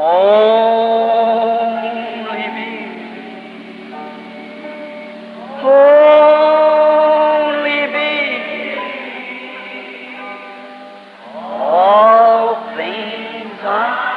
Only me. Only me. All things are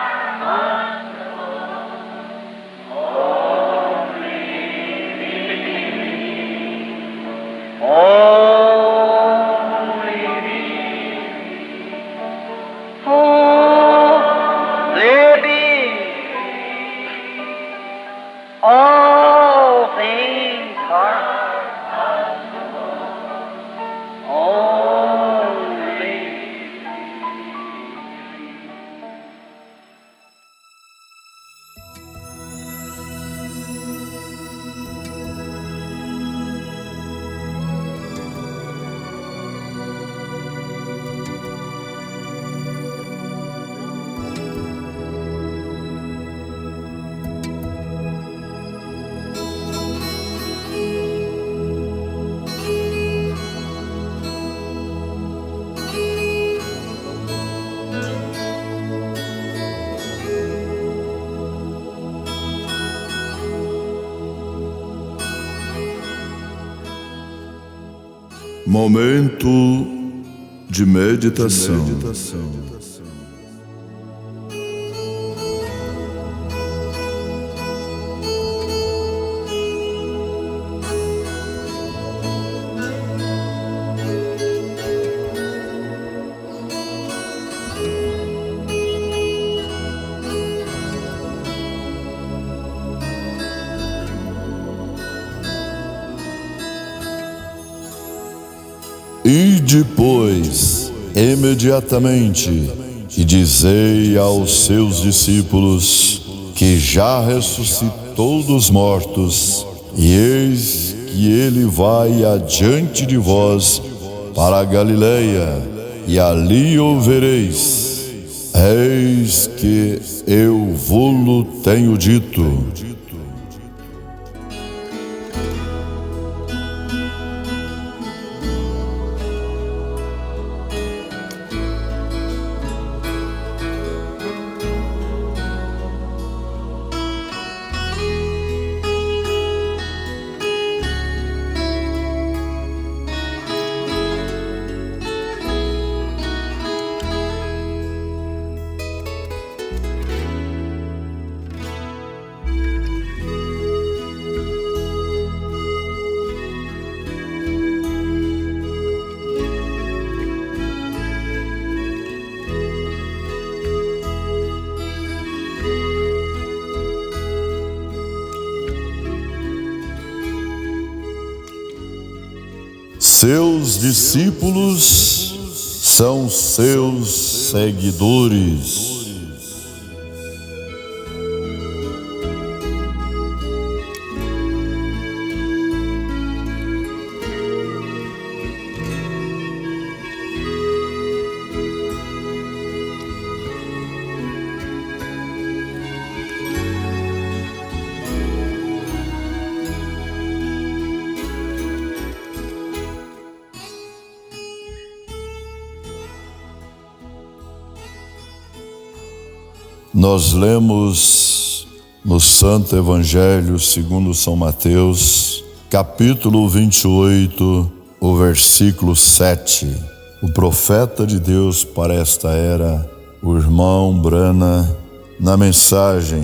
all things are only. Momento de meditação. E depois, imediatamente, e dizei aos seus discípulos que já ressuscitou dos mortos, e eis que ele vai adiante de vós para a Galileia, e ali o vereis. Eis que eu vô-lo tenho dito. Seus discípulos são seus seguidores. Nós lemos no Santo Evangelho segundo São Mateus, capítulo 28, o versículo 7. O profeta de Deus para esta era, o irmão Brana, na mensagem: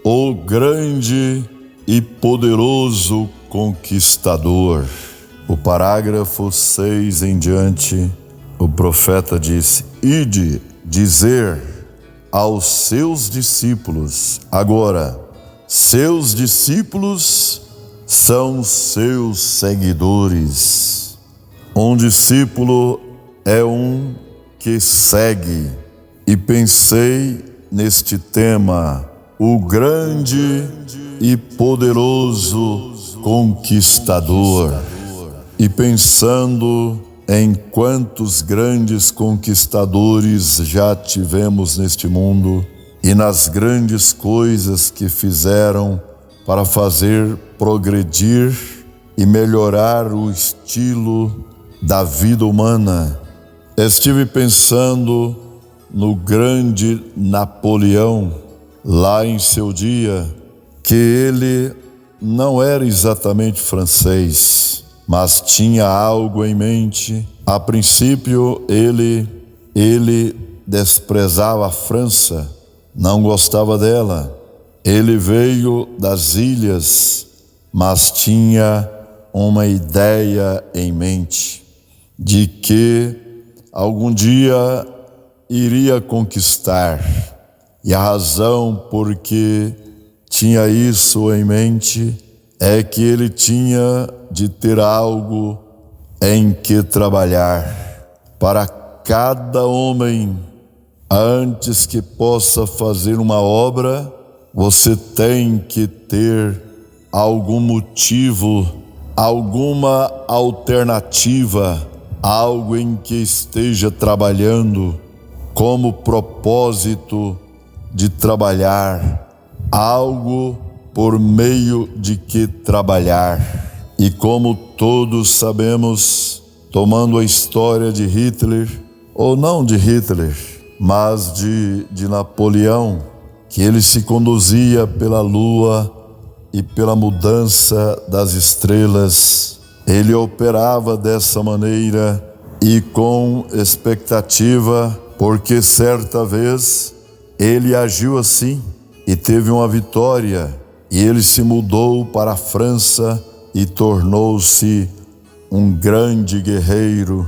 O grande e poderoso conquistador. O parágrafo 6 em diante, o profeta disse: Ide dizer aos seus discípulos. Agora, seus discípulos são seus seguidores. Um discípulo é um que segue. E pensei neste tema, o grande e poderoso conquistador. E pensando em quantos grandes conquistadores já tivemos neste mundo e nas grandes coisas que fizeram para fazer progredir e melhorar o estilo da vida humana, estive pensando no grande Napoleão, lá em seu dia que ele não era exatamente francês, mas tinha algo em mente. A princípio, ele desprezava a França, não gostava dela. Ele veio das ilhas, mas tinha uma ideia em mente de que algum dia iria conquistar. E a razão por que tinha isso em mente é que ele tinha de ter algo em que trabalhar. Para cada homem, antes que possa fazer uma obra, você tem que ter algum motivo, alguma alternativa, algo em que esteja trabalhando como propósito de trabalhar, algo por meio de que trabalhar. E como todos sabemos, tomando a história de Hitler, ou não de Hitler, mas de Napoleão, que ele se conduzia pela lua e pela mudança das estrelas. Ele operava dessa maneira e com expectativa, porque certa vez ele agiu assim e teve uma vitória, e ele se mudou para a França e tornou-se um grande guerreiro.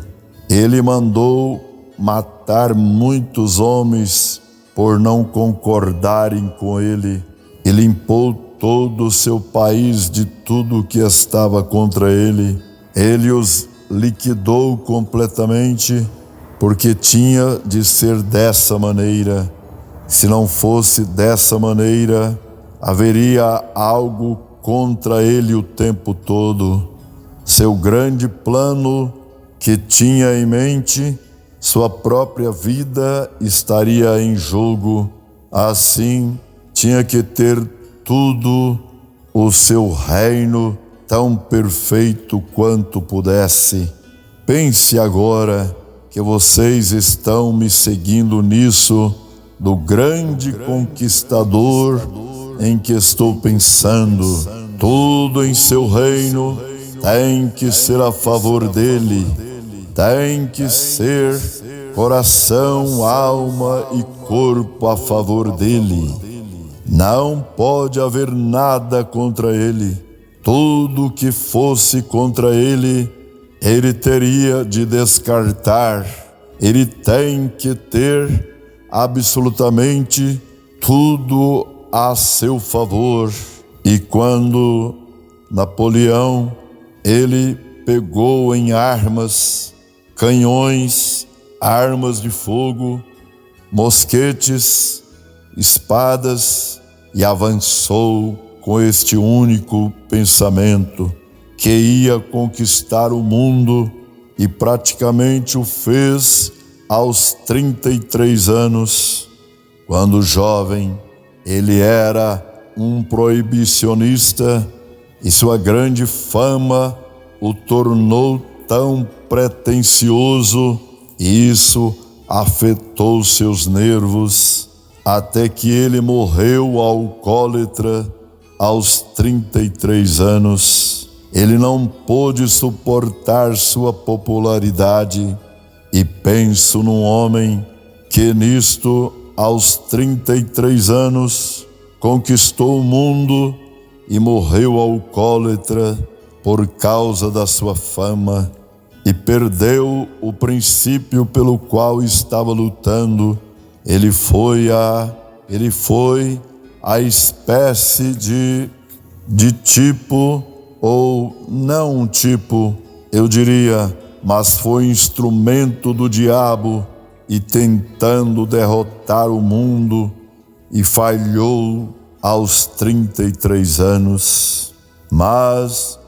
Ele mandou matar muitos homens por não concordarem com ele. Ele limpou todo o seu país de tudo que estava contra ele. Ele os liquidou completamente, porque tinha de ser dessa maneira. Se não fosse dessa maneira, haveria algo contra ele o tempo todo. Seu grande plano que tinha em mente, sua própria vida estaria em jogo. Assim, tinha que ter tudo o seu reino tão perfeito quanto pudesse. Pense agora que vocês estão me seguindo nisso, do grande conquistador em que estou pensando. Tudo em seu reino tem que ser a favor dele, tem que ser coração, alma e corpo a favor dele. Não pode haver nada contra ele. Tudo que fosse contra ele, ele teria de descartar. Ele tem que ter absolutamente tudo a seu favor. E quando Napoleão, ele pegou em armas, canhões, armas de fogo, mosquetes, espadas, e avançou com este único pensamento, que ia conquistar o mundo, e praticamente o fez aos 33 anos. Quando jovem, ele era um proibicionista, e sua grande fama o tornou tão pretensioso, e isso afetou seus nervos, até que ele morreu alcoólatra aos 33 anos. Ele não pôde suportar sua popularidade, e penso num homem que nisto, aos 33 anos, conquistou o mundo e morreu alcoólatra por causa da sua fama, e perdeu o princípio pelo qual estava lutando. Ele foi a espécie de tipo, ou não um tipo, eu diria, mas foi instrumento do diabo, e tentando derrotar o mundo, e falhou aos 33 anos. Mas,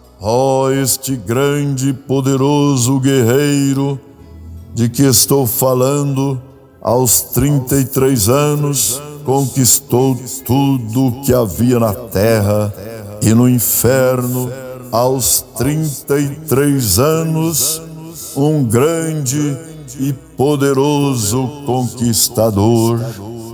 este grande e poderoso guerreiro de que estou falando, aos 33 anos, conquistou tudo o que havia na terra e no inferno. Aos 33 anos, um grande e poderoso conquistador.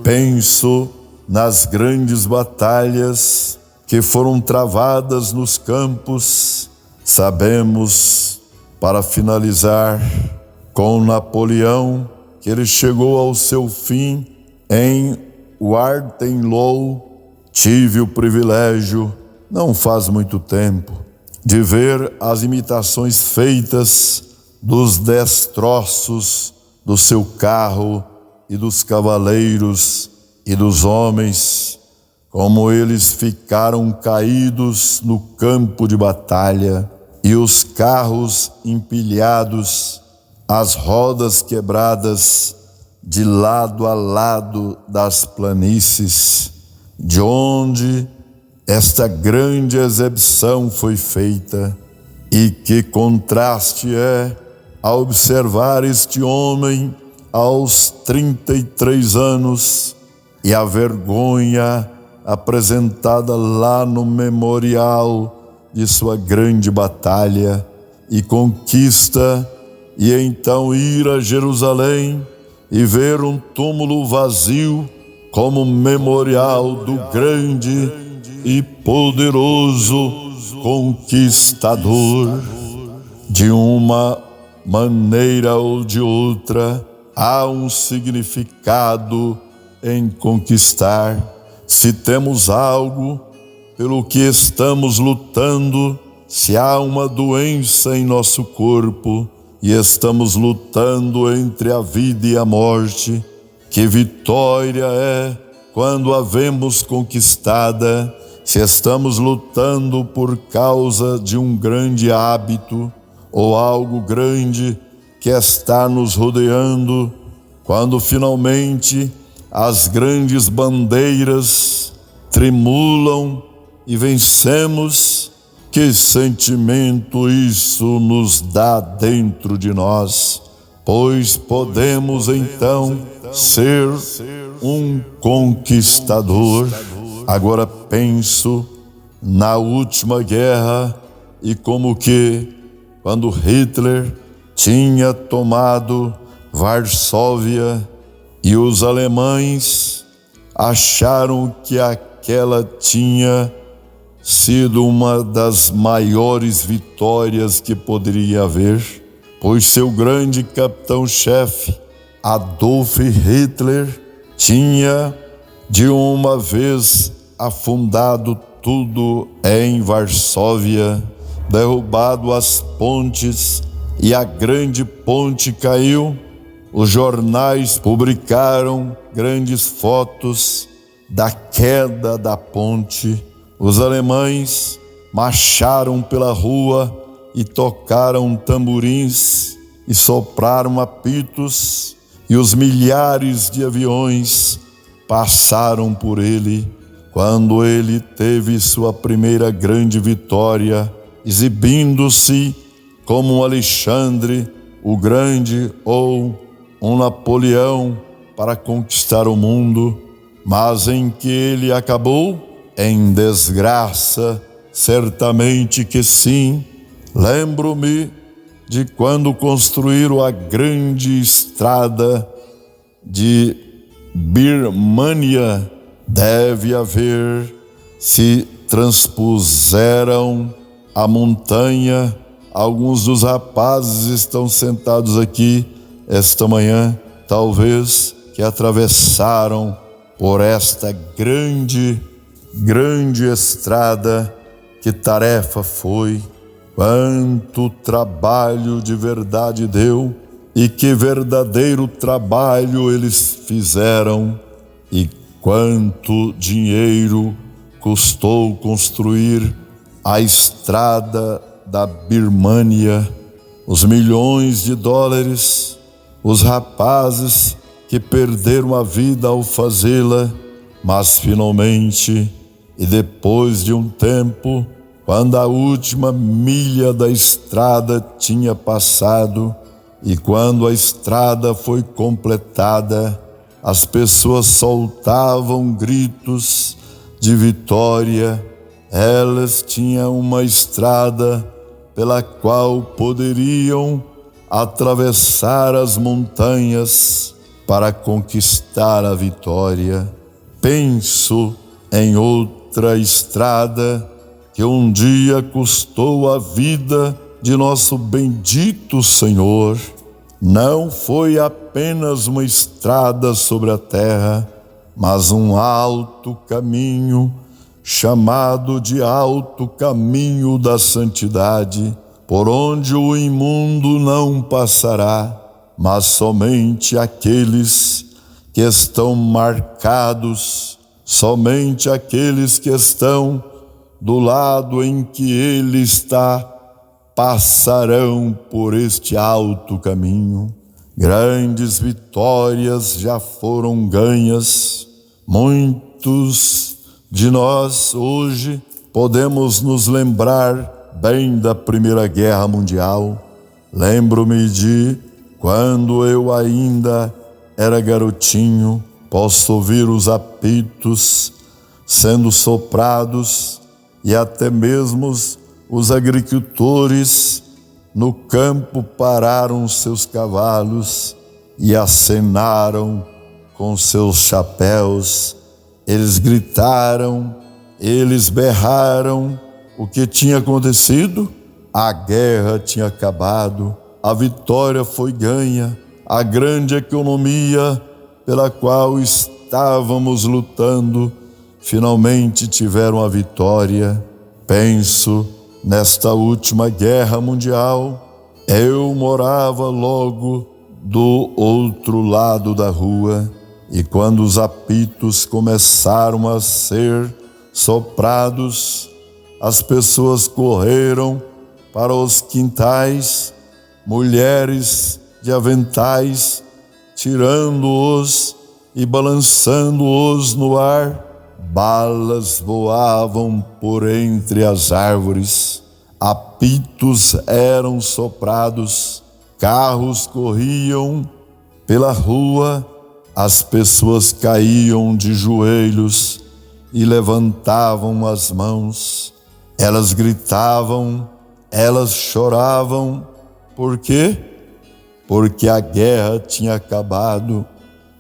Penso nas grandes batalhas que foram travadas nos campos. Sabemos, para finalizar, com Napoleão, que ele chegou ao seu fim em Waterloo. Tive o privilégio, não faz muito tempo, de ver as imitações feitas dos destroços do seu carro e dos cavaleiros e dos homens, como eles ficaram caídos no campo de batalha e os carros empilhados, as rodas quebradas de lado a lado das planícies, de onde esta grande exibição foi feita. E que contraste é a observar este homem aos 33 anos e a vergonha apresentada lá no memorial de sua grande batalha e conquista, e então ir a Jerusalém e ver um túmulo vazio como memorial do grande e poderoso conquistador. De uma maneira ou de outra, há um significado em conquistar. Se temos algo pelo que estamos lutando, se há uma doença em nosso corpo e estamos lutando entre a vida e a morte, que vitória é quando a vemos conquistada. Se estamos lutando por causa de um grande hábito ou algo grande que está nos rodeando, quando finalmente as grandes bandeiras tremulam e vencemos, que sentimento isso nos dá dentro de nós, pois podemos então ser um conquistador. Agora penso na última guerra e como que quando Hitler tinha tomado Varsóvia e os alemães acharam que aquela tinha sido uma das maiores vitórias que poderia haver, pois seu grande capitão-chefe, Adolf Hitler, tinha de uma vez afundado tudo em Varsóvia, derrubado as pontes, e a grande ponte caiu. Os jornais publicaram grandes fotos da queda da ponte. Os alemães marcharam pela rua e tocaram tamborins e sopraram apitos, e os milhares de aviões passaram por ele. Quando ele teve sua primeira grande vitória, exibindo-se como um Alexandre o Grande ou um Napoleão para conquistar o mundo, mas em que ele acabou em desgraça, certamente que sim. Lembro-me de quando construíram a grande estrada de Birmania. Deve haver, se transpuseram a montanha. Alguns dos rapazes estão sentados aqui esta manhã, talvez que atravessaram por esta grande estrada. Que tarefa foi, quanto trabalho de verdade deu, e que verdadeiro trabalho eles fizeram, e quanto dinheiro custou construir a estrada da Birmania, os milhões de dólares, os rapazes que perderam a vida ao fazê-la, mas finalmente, e depois de um tempo, quando a última milha da estrada tinha passado e quando a estrada foi completada, as pessoas soltavam gritos de vitória. Elas tinham uma estrada pela qual poderiam atravessar as montanhas para conquistar a vitória. penso em outra estrada que um dia custou a vida de nosso bendito Senhor. Não foi apenas uma estrada sobre a terra, mas um alto caminho, chamado de alto caminho da santidade, por onde o imundo não passará, mas somente aqueles que estão marcados, somente aqueles que estão do lado em que ele está, passarão por este alto caminho. Grandes vitórias já foram ganhas. Muitos de nós hoje podemos nos lembrar bem da Primeira Guerra Mundial. Lembro-me de quando eu ainda era garotinho, posso ouvir os apitos sendo soprados e até mesmo os agricultores no campo pararam seus cavalos e acenaram com seus chapéus. Eles gritaram, eles berraram. O que tinha acontecido? A guerra tinha acabado, a vitória foi ganha, a grande economia pela qual estávamos lutando finalmente tiveram a vitória. Penso nesta última guerra mundial. Eu morava logo do outro lado da rua, e quando os apitos começaram a ser soprados, as pessoas correram para os quintais, mulheres de aventais, tirando-os e balançando-os no ar. Balas voavam por entre as árvores, apitos eram soprados, carros corriam pela rua, as pessoas caíam de joelhos e levantavam as mãos. Elas gritavam, elas choravam. Por quê? Porque a guerra tinha acabado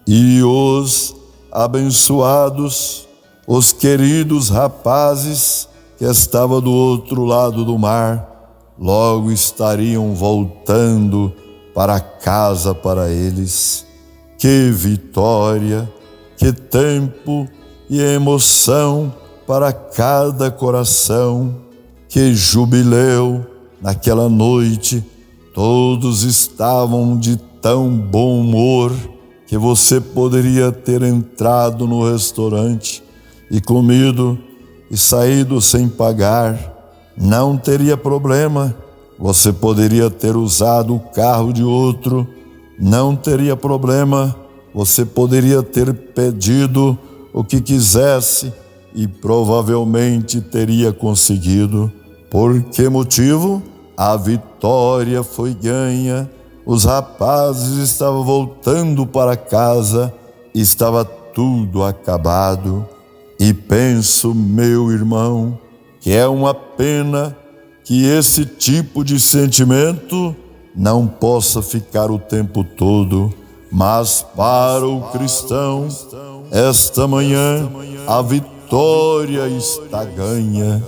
e os abençoados, os queridos rapazes que estavam do outro lado do mar, logo estariam voltando para casa para eles. Que vitória, que tempo e emoção para cada coração, que jubileu naquela noite. Todos estavam de tão bom humor que você poderia ter entrado no restaurante e comido e saído sem pagar. Não teria problema. Você poderia ter usado o carro de outro. Não teria problema. Você poderia ter pedido o que quisesse e provavelmente teria conseguido. Por que motivo? A vitória foi ganha. Os rapazes estavam voltando para casa, estava tudo acabado. E penso, meu irmão, que é uma pena que esse tipo de sentimento não possa ficar o tempo todo. Mas para o cristão, esta manhã, a vitória está ganha.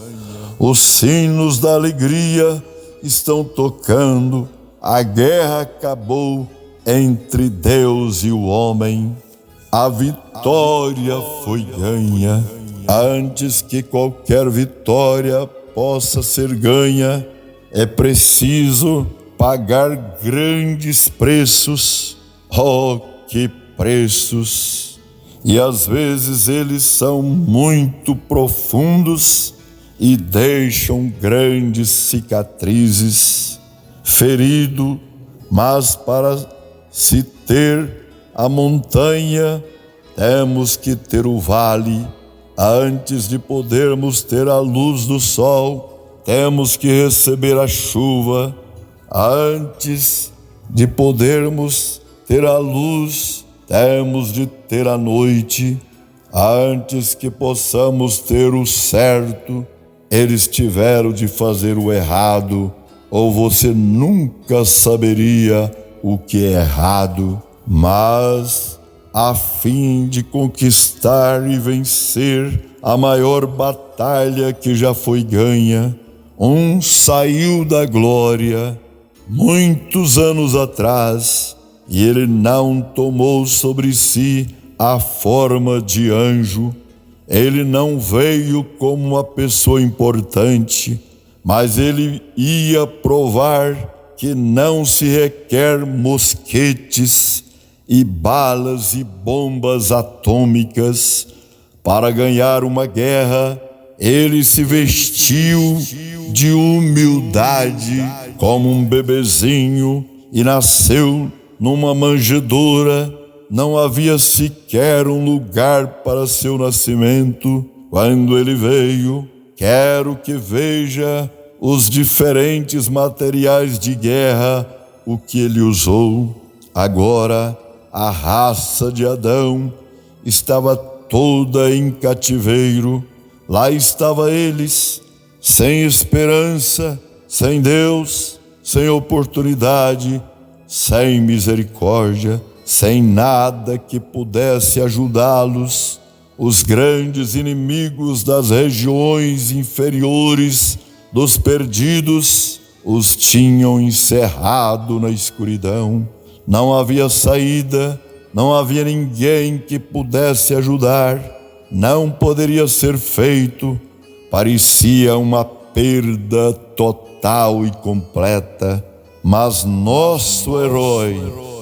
Os sinos da alegria estão tocando. A guerra acabou entre Deus e o homem. A vitória foi ganha. Antes que qualquer vitória possa ser ganha, é preciso pagar grandes preços. Oh, que preços! E às vezes eles são muito profundos e deixam grandes cicatrizes. Ferido, mas para se ter a montanha, temos que ter o vale. Antes de podermos ter a luz do sol, temos que receber a chuva. Antes de podermos ter a luz, temos de ter a noite. Antes que possamos ter o certo, eles tiveram de fazer o errado, ou você nunca saberia o que é errado. Mas a fim de conquistar e vencer a maior batalha que já foi ganha. Um saiu da glória muitos anos atrás, e ele não tomou sobre si a forma de anjo. Ele não veio como uma pessoa importante, mas ele ia provar que não se requer mosquetes e balas e bombas atômicas para ganhar uma guerra. Ele se vestiu de humildade como um bebezinho e nasceu numa manjedoura. Não havia sequer um lugar para seu nascimento. Quando ele veio, quero que veja os diferentes materiais de guerra, o que ele usou. Agora, a raça de Adão estava toda em cativeiro. Lá estavam eles, sem esperança, sem Deus, sem oportunidade, sem misericórdia, sem nada que pudesse ajudá-los. Os grandes inimigos das regiões inferiores dos perdidos os tinham encerrado na escuridão. Não havia saída, não havia ninguém que pudesse ajudar, não poderia ser feito. Parecia uma perda total e completa. Mas nosso herói,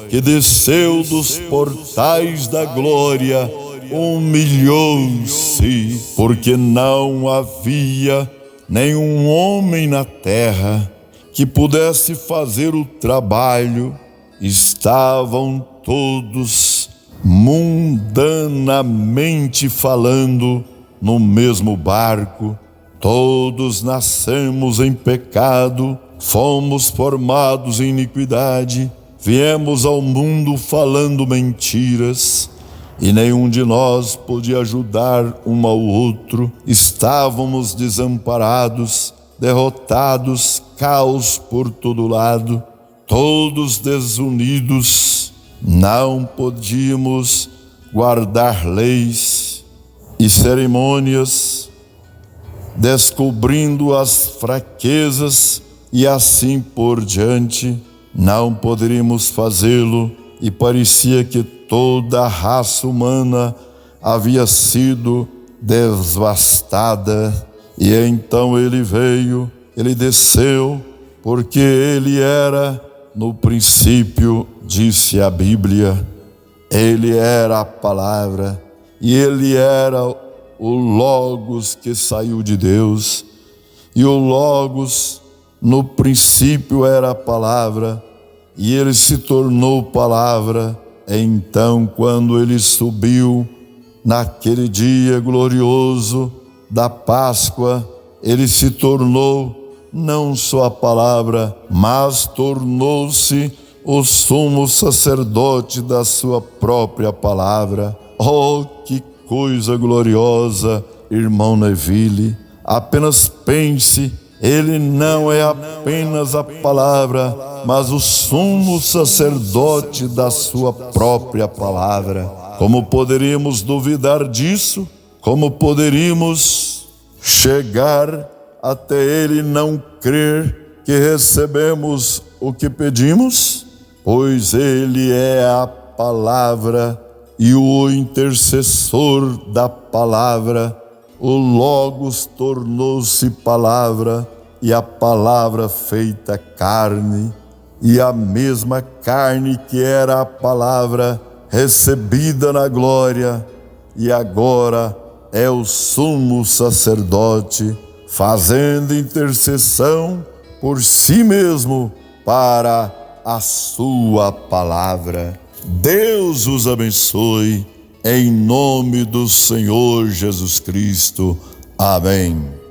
que desceu dos portais da glória, humilhou-se, porque não havia nenhum homem na terra que pudesse fazer o trabalho. Estavam todos, mundanamente falando, no mesmo barco. Todos nascemos em pecado, fomos formados em iniquidade, viemos ao mundo falando mentiras, e nenhum de nós podia ajudar um ao outro. Estávamos desamparados, derrotados, caos por todo lado, todos desunidos. Não podíamos guardar leis e cerimônias, descobrindo as fraquezas e assim por diante. Não poderíamos fazê-lo, e parecia que toda a raça humana havia sido devastada. E então ele veio, ele desceu, porque ele era, no princípio, disse a Bíblia, ele era a palavra, e ele era o Logos que saiu de Deus, e o Logos no princípio era a palavra, e ele se tornou palavra. Então, quando ele subiu naquele dia glorioso da Páscoa, ele se tornou não só a palavra, mas tornou-se o sumo sacerdote da sua própria palavra. Oh, que coisa gloriosa, irmão Neville! Apenas pense, ele não é apenas a palavra, mas o sumo sacerdote da sua própria palavra. Como poderíamos duvidar disso? Como poderíamos chegar até ele e não crer que recebemos o que pedimos? Pois ele é a palavra e o intercessor da palavra. O Logos tornou-se palavra, e a palavra feita carne, e a mesma carne que era a palavra recebida na glória, e agora é o sumo sacerdote, fazendo intercessão por si mesmo para a sua palavra. Deus os abençoe, em nome do Senhor Jesus Cristo. Amém.